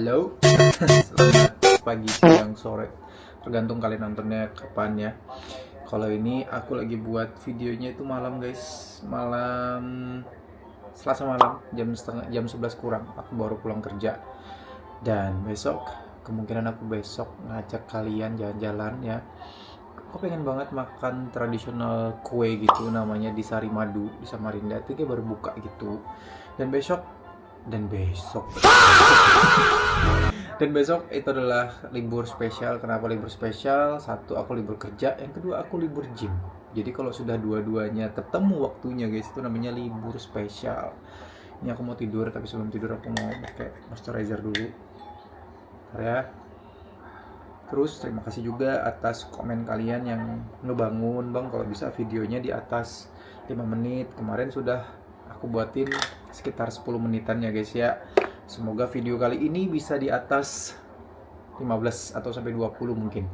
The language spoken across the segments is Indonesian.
Halo, selamat pagi, siang, sore, tergantung kalian nontonnya kapan ya. Kalau ini aku lagi buat videonya itu malam guys, malam Selasa malam jam 11 kurang. Aku baru pulang kerja dan besok kemungkinan aku besok ngajak kalian jalan-jalan ya. Aku pengen banget makan tradisional kue gitu namanya di Sari Madu di Samarinda itu kayak baru buka gitu. Dan besok dan besok Dan besok itu adalah libur spesial. Kenapa libur spesial? Satu, aku libur kerja. Yang kedua, aku libur gym. Jadi kalau sudah dua-duanya ketemu waktunya guys, itu namanya libur spesial. Ini aku mau tidur, tapi sebelum tidur aku mau pakai moisturizer dulu. Bentar ya. Terus terima kasih juga atas komen kalian yang ngebangun, Bang, kalau bisa videonya di atas 5 menit. Kemarin sudah aku buatin sekitar 10 menitan ya guys ya. Semoga video kali ini bisa di atas 15 atau sampai 20 mungkin.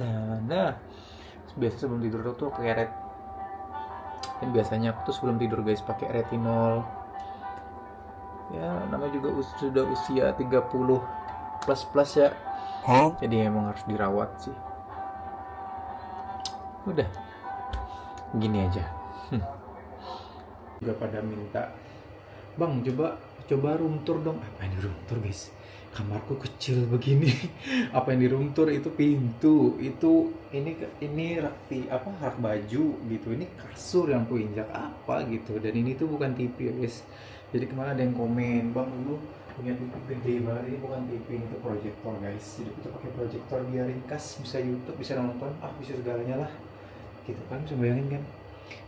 Nah, biasa sebelum tidur tuh pakai dan biasanya aku tuh sebelum tidur guys pakai retinol. Ya, namanya juga sudah usia 30 plus ya. Jadi emang harus dirawat sih. Udah, gini aja. Juga pada minta, "Bang, coba room tour dong." Apa yang di room tour, guys? Kamarku kecil begini. Apa yang di room tour itu pintu, itu ini rak baju gitu. Ini kasur yang ku injak apa gitu. Dan ini tuh bukan TV ya, guys. Jadi kemana ada yang komen, "Bang, lu punya TV gede banget, ini bukan TV, ini tuh proyektor, guys." Jadi kita pakai proyektor biar ringkas, bisa YouTube, bisa nonton, bisa segalanya lah. Gitu kan, bisa bayangin kan?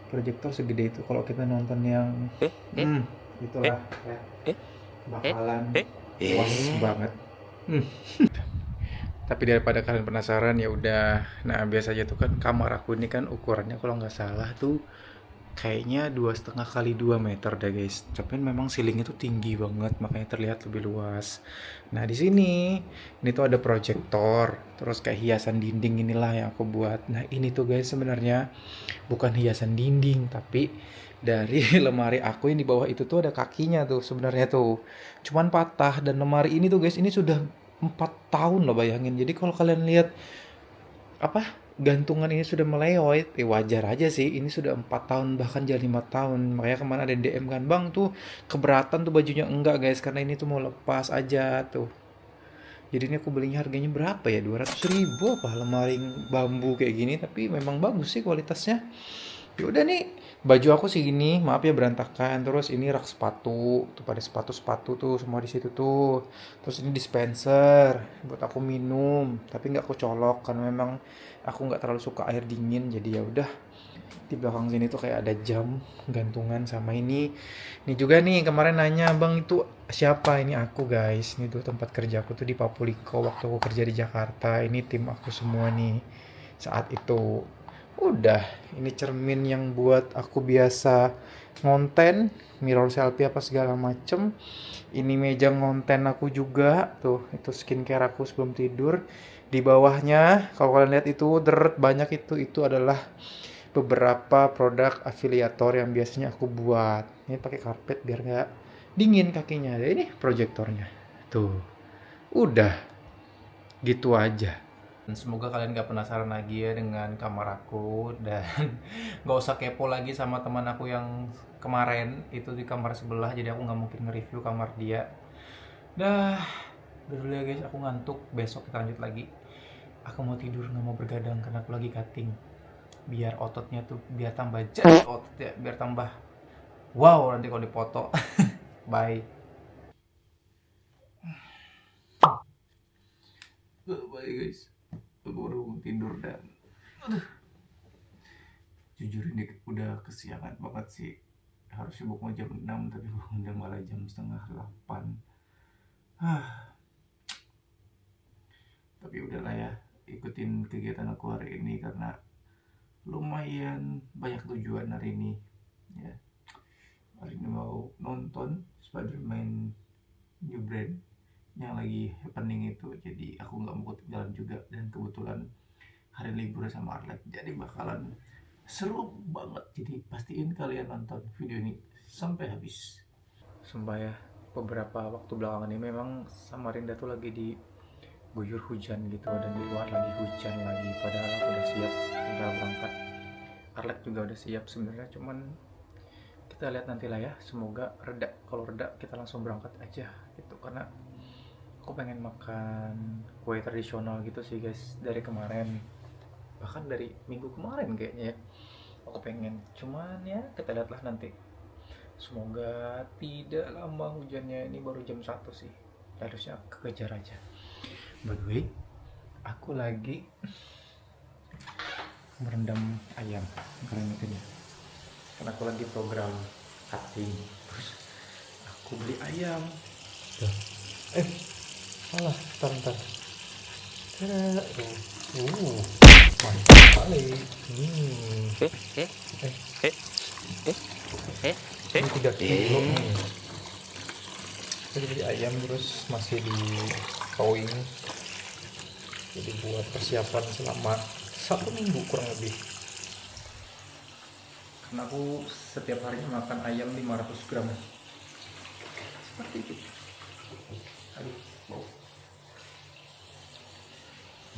Proyektor segede itu kalau kita nonton yang itulah ya, bakalan puas banget. Tapi daripada kalian penasaran ya udah. Nah, biasanya tuh kan kamar aku ini kan ukurannya kalau nggak salah tuh kayaknya 2,5 kali 2 meter deh guys. Tapi memang ceilingnya tuh tinggi banget, makanya terlihat lebih luas. Nah, di sini ini tuh ada proyektor, terus kayak hiasan dinding inilah yang aku buat. Nah, ini tuh guys sebenarnya bukan hiasan dinding, tapi dari lemari aku yang di bawah itu tuh ada kakinya tuh sebenarnya tuh. Cuman patah, dan lemari ini tuh guys ini sudah 4 tahun loh, bayangin. Jadi kalau kalian lihat apa gantungan ini sudah meleot, wajar aja sih. Ini sudah 4 tahun bahkan jadi 5 tahun. Makanya kemana ada yang DM kan, "Bang tuh keberatan tuh bajunya." Enggak guys, karena ini tuh mau lepas aja tuh. Jadi ini aku belinya harganya berapa ya, 200 ribu apa, lemari bambu kayak gini, tapi memang bagus sih kualitasnya. Ya udah nih, baju aku sih gini, maaf ya berantakan. Terus ini rak sepatu, tuh pada sepatu-sepatu tuh semua di situ tuh. Terus ini dispenser buat aku minum, tapi nggak aku colok karena memang aku nggak terlalu suka air dingin. Jadi ya udah, di belakang sini tuh kayak ada jam gantungan sama ini. Ini juga nih kemarin nanya, "Bang itu siapa?" Ini aku guys. Ini tuh tempat kerja aku tuh di Papuliko waktu aku kerja di Jakarta. Ini tim aku semua nih saat itu. Udah, ini cermin yang buat aku biasa ngonten, mirror selfie apa segala macem. Ini meja ngonten aku juga, tuh itu skincare aku sebelum tidur. Di bawahnya, kalau kalian lihat itu deret banyak itu adalah beberapa produk afiliator yang biasanya aku buat. Ini pakai karpet biar nggak dingin kakinya. Dan ini proyektornya, tuh. Udah, gitu aja. Semoga kalian gak penasaran lagi ya dengan kamar aku, dan gak usah kepo lagi sama teman aku yang kemarin itu di kamar sebelah. Jadi aku gak mungkin nge-review kamar dia. Dah, udah dulu ya guys, aku ngantuk. Besok kita lanjut lagi. Aku mau tidur, gak mau bergadang karena aku lagi cutting. Biar ototnya tuh, biar tambah jadi otot ya, biar tambah wow nanti kalau dipoto. Bye. Bye guys, aku baru tidur dan jujur ini udah kesiangan banget sih. Harusnya bangun jam 6 tapi bangun malah jam setengah 8. Tapi udahlah ya, ikutin kegiatan aku hari ini karena lumayan banyak tujuan hari ini ya. Hari ini mau nonton Spider-Man New Brand yang lagi happening itu, jadi aku nggak mau jalan juga. Dan kebetulan hari libur sama Arlet. Jadi bakalan seru banget. Jadi pastiin kalian nonton video ini sampai habis. Sumpah ya, beberapa waktu belakangan ini memang Samarinda tuh lagi diguyur hujan gitu, dan di luar lagi hujan lagi. Padahal aku udah siap tinggal berangkat. Arlet juga udah siap sebenarnya, cuman kita lihat nanti lah ya. Semoga reda. Kalau reda kita langsung berangkat aja gitu, karena aku pengen makan kue tradisional gitu sih guys, dari kemarin, bahkan dari minggu kemarin kayaknya ya aku pengen. Cuman ya kita lihatlah nanti. Semoga tidak lama hujannya, ini baru jam 1 sih, harusnya kekejar aja. By the way, aku lagi merendam ayam karena itu ya, karena aku lagi program cutting, terus aku beli ayam. Tuh. Salah, bentar. Mantap sekali. Ini 3 kilo nih. Jadi beli ayam terus masih di towing. Jadi buat persiapan selama 1 minggu kurang lebih. Karena aku setiap harinya makan ayam 500 gram. Seperti itu. Aduh, bau.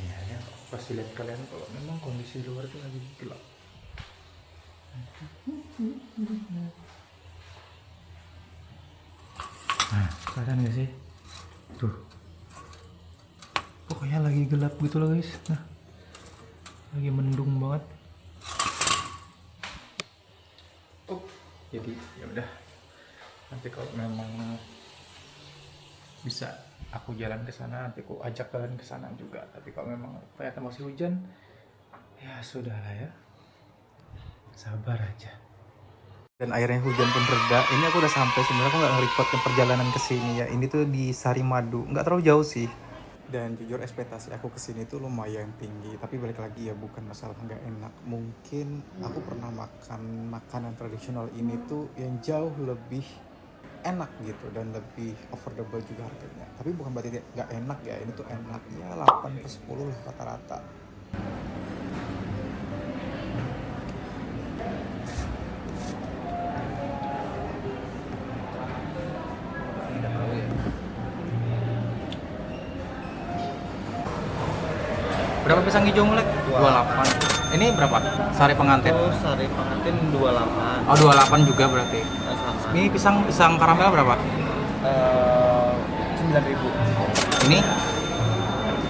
Ya, pasti lihat kalian kalau memang kondisi luar itu lagi gelap. Nah, kelihatan gak sih? Tuh. Pokoknya lagi gelap gitu loh guys. Nah, lagi mendung banget. Jadi ya udah. Nanti kalau memang bisa aku jalan ke sana, nanti aku ajak kalian ke sana juga. Tapi kalau memang ternyata masih hujan, ya sudahlah ya. Sabar aja. Dan akhirnya hujan pun reda. Ini aku udah sampai. Sebenarnya aku nggak nge-record perjalanan ke sini ya. Ini tuh di Sarimadu, nggak terlalu jauh sih. Dan jujur ekspektasi aku kesini tuh lumayan tinggi. Tapi balik lagi ya, bukan masalah nggak enak. Mungkin aku pernah makan makanan tradisional ini tuh yang jauh lebih enak gitu, dan lebih affordable juga harganya. Tapi bukan berarti nggak enak ya. Ini tuh enak ya, 8/10 lah rata-rata. Berapa pisang hijau mulai? 28. Ini berapa? Sari pengantin? Oh, sari pengantin 28. Oh, 28 juga berarti. Sama. Ini pisang karamel berapa? 9.000. Ini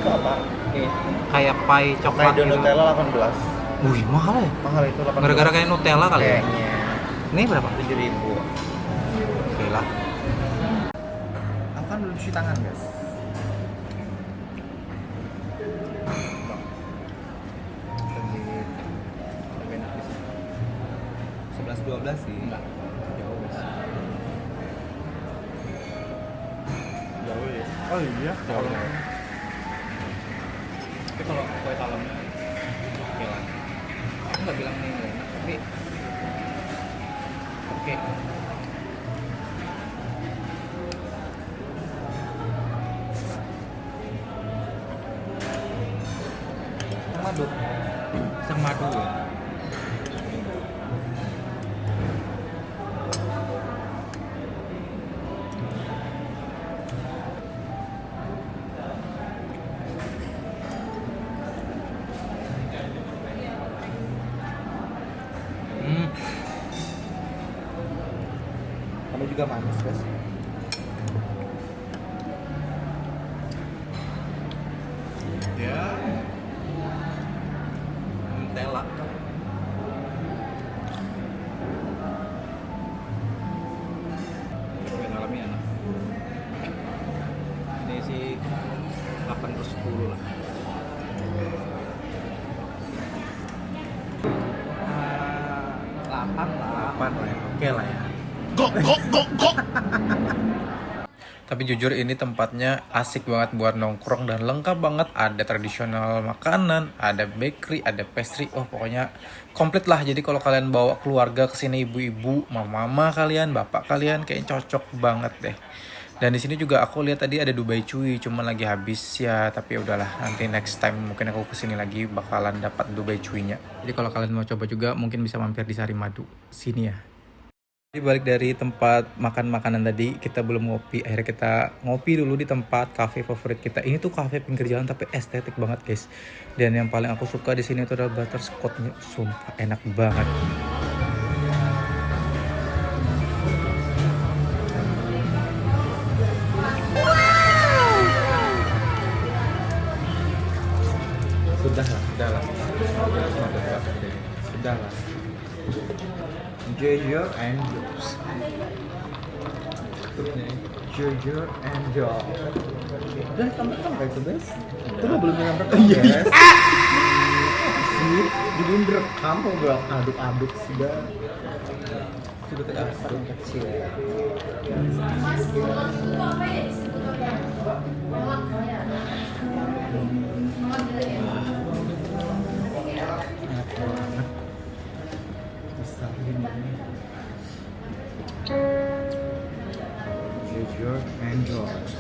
Itu apa? Ini kayak pie coklat kayak gitu. Nutella 18. Wih, mahal ya? Mahal itu 18. Gara-gara kayak Nutella kali ya? Kayaknya. Ini berapa? 7.000. Oke lah. Aku kan belum cuci tangan, guys. Lebih enak di sini. 11-12 sih. Enggak. Jauh guys. Jauh ya. Oh iya, jauh. Tapi kalau kue talemnya oke lah. Aku nggak bilang ini nggak enak, tapi oke. Madu. Pisang madu ya. Kamu juga manis, guys. Ya. Nutella. Kue talemnya enak. Ini sih 8/10 lah. 8 lah. 8 lah ya. Oke lah ya. Tapi jujur ini tempatnya asik banget buat nongkrong dan lengkap banget. Ada tradisional makanan, ada bakery, ada pastry. Oh pokoknya komplit lah. Jadi kalau kalian bawa keluarga ke sini, ibu-ibu, mama kalian, bapak kalian, kayaknya cocok banget deh. Dan di sini juga aku lihat tadi ada Dubai Cuy, cuman lagi habis ya. Tapi ya udahlah, nanti next time mungkin aku kesini lagi bakalan dapat Dubai Cuy-nya. Jadi kalau kalian mau coba juga mungkin bisa mampir di Sari Madu sini ya. Jadi balik dari tempat makan makanan tadi, kita belum ngopi. Akhirnya kita ngopi dulu di tempat cafe favorit kita. Ini tuh cafe pinggir jalan tapi estetik banget guys. Dan yang paling aku suka di sini tuh adalah butterscotch-nya. Sumpah enak banget. Sudah lah. Sudah lah. Jujur and jokes. Jujur and jokes. Udah kamu kan kayak itu guys. Itu lo belum nyampe kan guys. Sih, jadi direkam kok gak aduk-aduk sudah. Sudah terasa yang kecil. Jujur and jokes.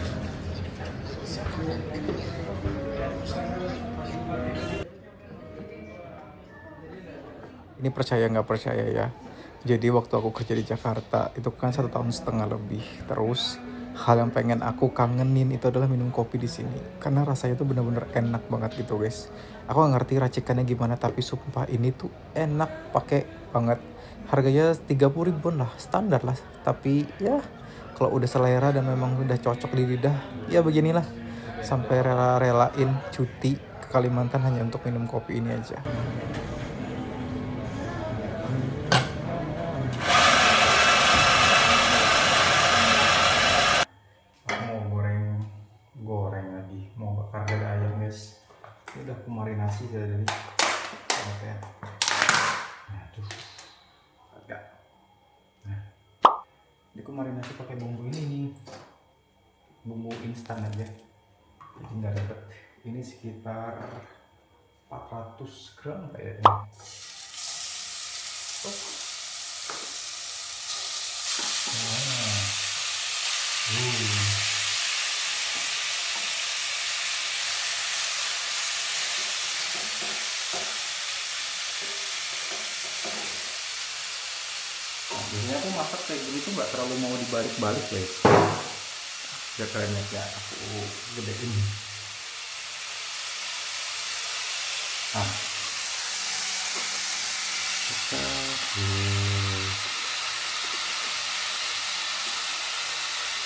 Ini percaya nggak percaya ya. Jadi waktu aku kerja di Jakarta itu kan 1,5 tahun lebih. Terus hal yang pengen aku kangenin itu adalah minum kopi di sini. Karena rasanya tuh bener-bener enak banget gitu guys. Aku gak ngerti racikannya gimana tapi sumpah ini tuh enak pakai banget. Harganya 30 ribuan lah, standar lah. Tapi ya kalau udah selera dan memang udah cocok di lidah, ya beginilah. Sampai rela-relain cuti ke Kalimantan hanya untuk minum kopi ini aja. Goreng lagi, mau bakar dada ayam guys. Ini udah aku marinasi dari tadi ya. Aduh agak ini aku marinasi pakai bumbu ini nih, bumbu instan aja, jadi nggak ribet. Ini sekitar 400 gram kayaknya. Biasanya aku masak kayak gini tuh nggak terlalu mau dibalik-balik guys. Biar kerennya ya aku gedein.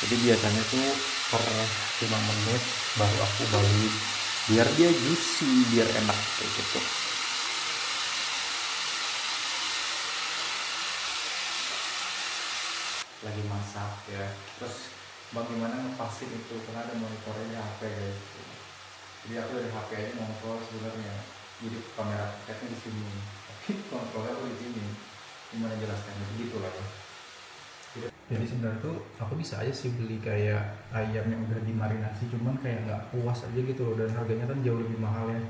Jadi biasanya tuh per 5 menit baru aku balik biar dia juicy, biar enak kayak gitu. Lagi masak ya, terus bagaimana ngepasin itu karena ada monitornya di HP guys. Jadi aku dari HP aja ngontrol sebenarnya. Jadi kamera pocketnya di sini, tapi kontrolnya aku di sini. Gimana jelaskan begitu lah ya. Jadi sebenarnya tuh aku bisa aja sih beli kayak ayam yang udah dimarinasi, cuman kayak nggak puas aja gitu loh, dan harganya kan jauh lebih mahal ya.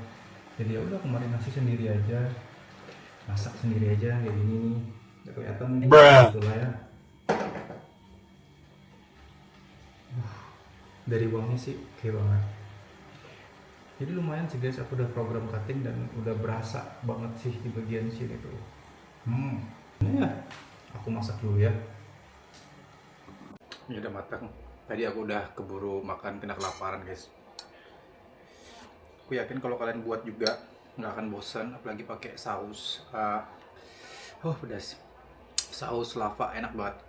Jadi ya udah aku marinasi sendiri aja, masak sendiri aja kayak gini nih. Udah kelihatan gitu lah ya. Dari wangi sih kayak banget. Jadi lumayan sih guys, aku udah program cutting dan udah berasa banget sih di bagian sini tuh. Ini ya, aku masak dulu ya. Ini udah matang. Tadi aku udah keburu makan, kena kelaparan guys. Aku yakin kalau kalian buat juga nggak akan bosan, apalagi pakai saus. Pedas. Saus lava enak banget.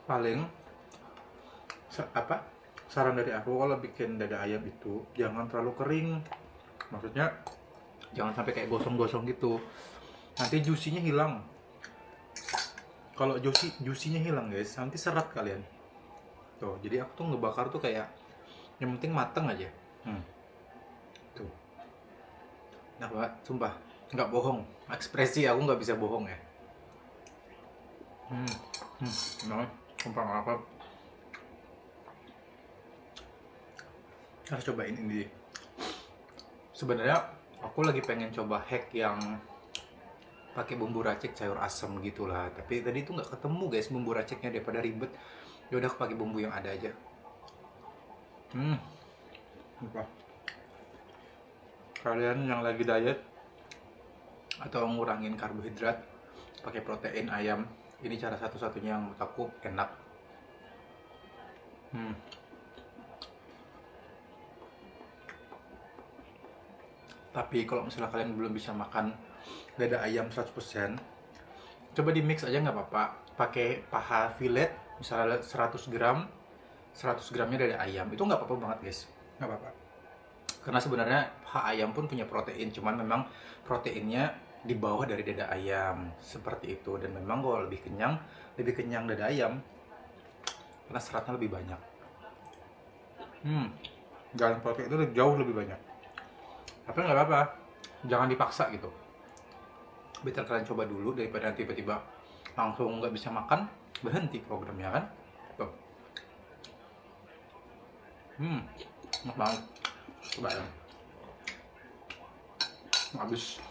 Paling saran dari aku kalau bikin dada ayam itu jangan terlalu kering. Maksudnya jangan sampai kayak gosong-gosong gitu. Nanti juicy-nya hilang. Kalau juicy-nya hilang guys, nanti serat kalian. Tuh, jadi aku tuh ngebakar tuh kayak yang penting mateng aja. Tuh. Enak banget, sumpah. Nggak bohong. Ekspresi aku nggak bisa bohong ya. Sumpah apa? Harus cobain ini. Sebenarnya aku lagi pengen coba hack yang pakai bumbu racik sayur asem gitulah. Tapi tadi itu nggak ketemu guys bumbu raciknya, daripada ribet. Ya udah aku pakai bumbu yang ada aja. Apa? Kalian yang lagi diet atau ngurangin karbohidrat, pakai protein ayam. Ini cara satu-satunya yang menurut aku enak. Tapi kalau misalnya kalian belum bisa makan dada ayam 100%, coba di mix aja nggak apa-apa. Pakai paha fillet, misalnya 100 gram, 100 gramnya dada ayam. Itu nggak apa-apa banget guys, nggak apa-apa. Karena sebenarnya paha ayam pun punya protein, cuman memang proteinnya di bawah dari dada ayam. Seperti itu, dan memang kalau lebih kenyang dada ayam. Karena seratnya lebih banyak. Dan protein itu jauh lebih banyak. Tapi nggak apa-apa, jangan dipaksa gitu. Better kalian coba dulu daripada tiba-tiba langsung nggak bisa makan, berhenti programnya kan. Tuh. Enak banget. Coba ya. Habis.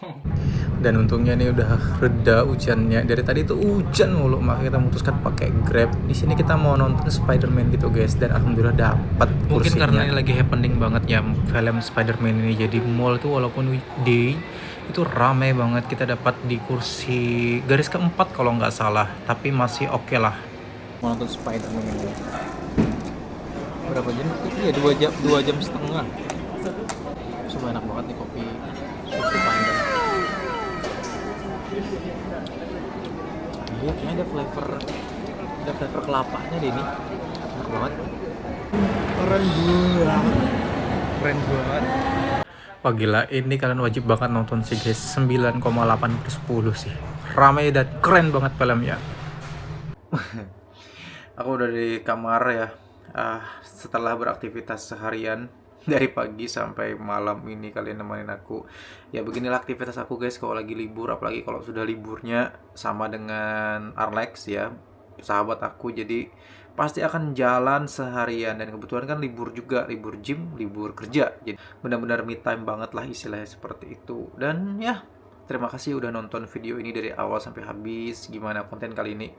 Dan untungnya nih udah reda hujannya. Dari tadi tuh hujan mulu, makanya kita memutuskan pakai Grab. Di sini kita mau nonton Spider-Man gitu guys, dan alhamdulillah dapat kursinya. Mungkin karena ini lagi happening banget ya film Spider-Man ini, jadi mall tuh walaupun weekday itu ramai banget. Kita dapat di kursi garis keempat kalau nggak salah, tapi masih oke lah. Mau nonton Spider-Man ini. Berapa jam? Iya 2 jam setengah. Coba enak banget nih kopi susu pandan. Iya, kayaknya ada flavor kelapanya deh ini. Enak banget. Keren banget. Wah gila, ini kalian wajib banget nonton sih guys. 9,8/10 sih. Ramai dan keren banget filmnya. Aku udah di kamar ya. Setelah beraktivitas seharian dari pagi sampai malam ini kalian nemenin aku. Ya beginilah aktivitas aku guys kalau lagi libur, apalagi kalau sudah liburnya sama dengan Arlex ya, sahabat aku. Jadi pasti akan jalan seharian, dan kebetulan kan libur juga, libur gym, libur kerja. Jadi benar-benar me time banget lah istilahnya seperti itu. Dan ya, terima kasih udah nonton video ini dari awal sampai habis. Gimana konten kali ini?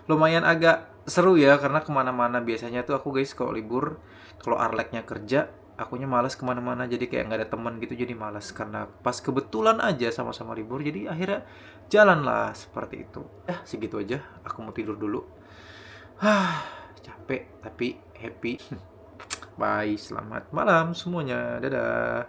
Lumayan agak seru ya, karena kemana-mana. Biasanya tuh aku guys kalau libur, kalau Arleknya kerja, akunya malas kemana-mana, jadi kayak nggak ada teman gitu, jadi malas. Karena pas kebetulan aja sama-sama libur, jadi akhirnya jalan lah seperti itu. Segitu aja, aku mau tidur dulu. Capek tapi happy. Bye, selamat malam semuanya, dadah.